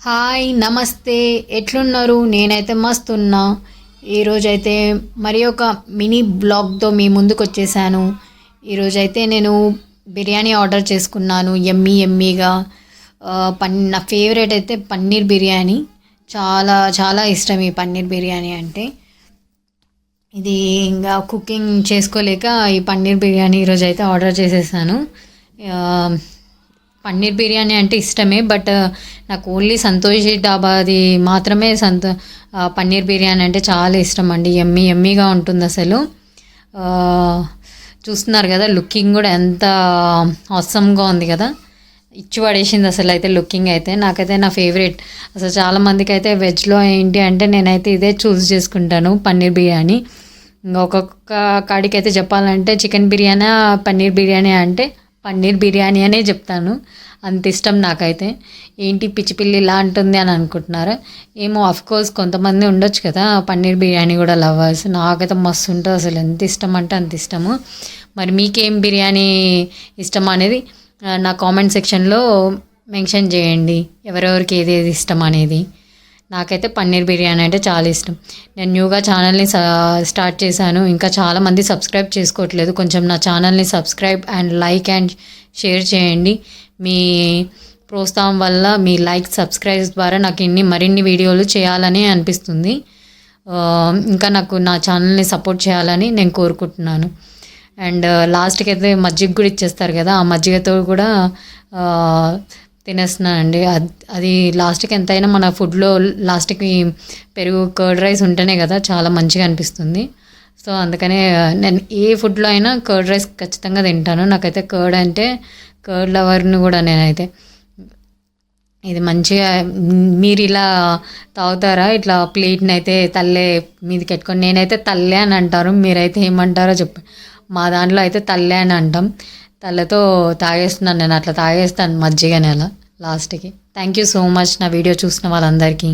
Hi నమస్తే, ఎట్లున్నారు? నేనైతే మస్తు ఉన్నా. ఈరోజైతే మరి ఒక మినీ బ్లాగ్తో మీ ముందుకు వచ్చేసాను. ఈరోజైతే నేను బిర్యానీ ఆర్డర్ చేసుకున్నాను ఎమ్మీగా. నా ఫేవరెట్ అయితే పన్నీర్ బిర్యానీ. చాలా చాలా ఇష్టం ఈ పన్నీర్ బిర్యానీ అంటే. ఇది ఇంకా కుకింగ్ చేసుకోలేక ఈ పన్నీర్ బిర్యానీ ఈరోజు అయితే ఆర్డర్ చేసేసాను. పన్నీర్ బిర్యానీ అంటే ఇష్టమే, బట్ నాకు ఓన్లీ సంతోషి డాబాది మాత్రమే పన్నీర్ బిర్యానీ అంటే చాలా ఇష్టం అండి. ఎమ్మీగా ఉంటుంది అసలు. చూస్తున్నారు కదా, లుకింగ్ కూడా ఎంత అవసరంగా ఉంది కదా, ఇచ్చి పడేసింది అసలు అయితే లుకింగ్ అయితే. నాకైతే నా ఫేవరెట్. అసలు చాలామందికి అయితే వెజ్లో ఏంటి అంటే నేనైతే ఇదే చూస్ చేసుకుంటాను, పన్నీర్ బిర్యానీ. ఇంకా ఒక్కొక్క కాడికి అయితే చెప్పాలంటే చికెన్ బిర్యానీ, పన్నీర్ బిర్యానీ అంటే పన్నీర్ బిర్యానీ అనే చెప్తాను. అంత ఇష్టం నాకైతే. ఏంటి పిచ్చి పిల్లి ఇలా అంటుంది అని అనుకుంటున్నారా? ఏమో, అఫ్కోర్స్ కొంతమంది ఉండొచ్చు కదా పన్నీర్ బిర్యానీ కూడా లవర్స్. నాకైతే మస్తు ఉంటుంది అసలు, ఎంత ఇష్టం అంటే అంత ఇష్టము. మరి మీకేం బిర్యానీ ఇష్టం అనేది నా కామెంట్ సెక్షన్లో మెన్షన్ చేయండి, ఎవరెవరికి ఏది ఇష్టం అనేది. నాకైతే పన్నీర్ బిర్యానీ అంటే చాలా ఇష్టం. నేను న్యూగా ఛానల్ని స్టార్ట్ చేశాను. ఇంకా చాలామంది సబ్స్క్రైబ్ చేసుకోవట్లేదు. కొంచెం నా ఛానల్ని subscribe and like and share చేయండి. మీ ప్రోత్సాహం వల్ల, మీ లైక్ సబ్స్క్రైబ్స్ ద్వారా నాకు మరిన్ని వీడియోలు చేయాలని అనిపిస్తుంది. ఇంకా నాకు నా ఛానల్ని సపోర్ట్ చేయాలని నేను కోరుకుంటున్నాను. అండ్ లాస్ట్కి అయితే మజ్జిగ కూడా ఇచ్చేస్తారు కదా, ఆ మజ్జిగతో కూడా తినేస్తున్నానండి. అది లాస్ట్కి ఎంతైనా మన ఫుడ్లో లాస్ట్కి పెరుగు, కర్డ్ రైస్ ఉంటేనే కదా చాలా మంచిగా అనిపిస్తుంది. సో అందుకనే నేను ఏ ఫుడ్లో అయినా కర్డ్ రైస్ ఖచ్చితంగా తింటాను. నాకైతే కర్డ్ లవర్ని కూడా నేనైతే. ఇది మంచిగా మీరు ఇలా తాగుతారా? ఇట్లా ప్లేట్ని అయితే తల్లే మీదకి పెట్టుకొని, నేనైతే తల్లే అని అంటారు, మీరైతే ఏమంటారో చెప్పండి. మా దాంట్లో అయితే తల్లే అని అంటాం. తల్లతో తాగేస్తున్నాను నేను, అట్లా తాగేస్తాను మజ్జిగని అలా లాస్ట్కి. థ్యాంక్ యూ సో మచ్ నా వీడియో చూసిన వాళ్ళందరికీ.